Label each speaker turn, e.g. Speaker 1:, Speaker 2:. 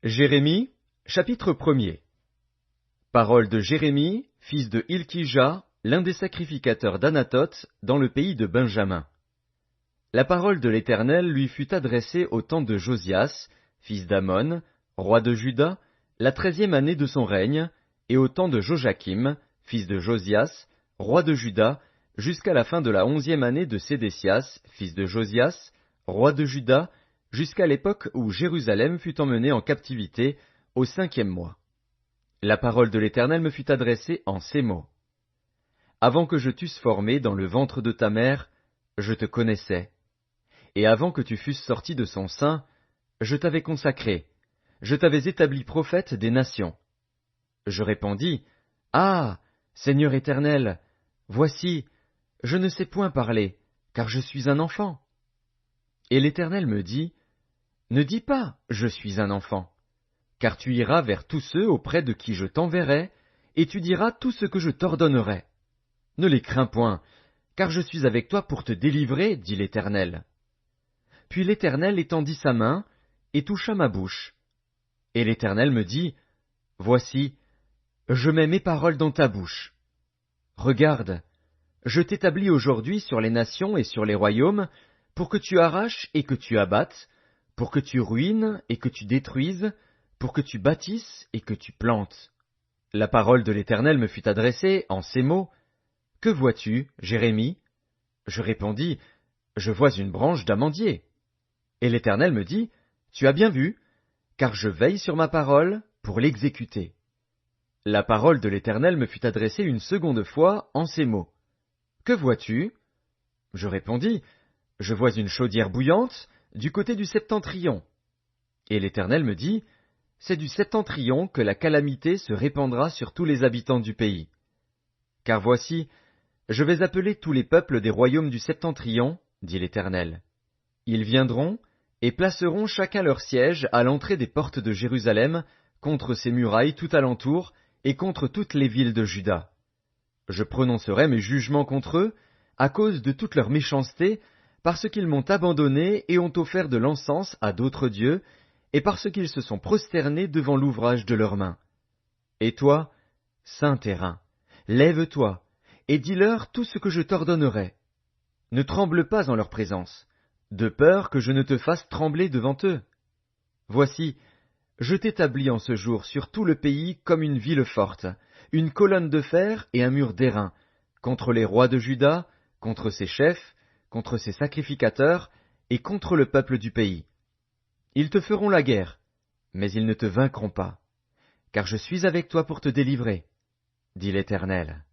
Speaker 1: Jérémie, chapitre 1er. Parole de Jérémie, fils de Hilkija, l'un des sacrificateurs d'Anathoth, dans le pays de Benjamin. La parole de l'Éternel lui fut adressée au temps de Josias, fils d'Amon, roi de Juda, la 13e année de son règne, et au temps de Joachim, fils de Josias, roi de Juda, jusqu'à la fin de la 11e année de Sédécias, fils de Josias, roi de Juda, jusqu'à l'époque où Jérusalem fut emmenée en captivité, au 5e mois. La parole de l'Éternel me fut adressée en ces mots. Avant que je t'eusse formé dans le ventre de ta mère, je te connaissais. Et avant que tu fusses sorti de son sein, je t'avais consacré, je t'avais établi prophète des nations. Je répondis, Ah, Seigneur Éternel, voici, je ne sais point parler, car je suis un enfant. Et l'Éternel me dit, Ne dis pas, je suis un enfant, car tu iras vers tous ceux auprès de qui je t'enverrai, et tu diras tout ce que je t'ordonnerai. Ne les crains point, car je suis avec toi pour te délivrer, dit l'Éternel. Puis l'Éternel étendit sa main, et toucha ma bouche. Et l'Éternel me dit, Voici, je mets mes paroles dans ta bouche. Regarde, je t'établis aujourd'hui sur les nations et sur les royaumes, pour que tu arraches et que tu abattes, pour que tu ruines et que tu détruises, pour que tu bâtisses et que tu plantes. La parole de l'Éternel me fut adressée en ces mots. Que vois-tu, Jérémie? Je répondis, Je vois une branche d'amandier. Et l'Éternel me dit, Tu as bien vu, car je veille sur ma parole pour l'exécuter. La parole de l'Éternel me fut adressée une seconde fois en ces mots. Que vois-tu? Je répondis, Je vois une chaudière bouillante du côté du septentrion. Et l'Éternel me dit, C'est du septentrion que la calamité se répandra sur tous les habitants du pays. Car voici, je vais appeler tous les peuples des royaumes du septentrion, dit l'Éternel. Ils viendront et placeront chacun leur siège à l'entrée des portes de Jérusalem, contre ses murailles tout alentour, et contre toutes les villes de Juda. Je prononcerai mes jugements contre eux, à cause de toute leur méchanceté, parce qu'ils m'ont abandonné et ont offert de l'encens à d'autres dieux, et parce qu'ils se sont prosternés devant l'ouvrage de leurs mains. Et toi, saint terrain, lève-toi, et dis-leur tout ce que je t'ordonnerai. Ne tremble pas en leur présence, de peur que je ne te fasse trembler devant eux. Voici, je t'établis en ce jour sur tout le pays comme une ville forte, une colonne de fer et un mur d'airain, contre les rois de Juda, contre ses chefs, contre ses sacrificateurs, et contre le peuple du pays. Ils te feront la guerre, mais ils ne te vaincront pas, car je suis avec toi pour te délivrer, dit l'Éternel.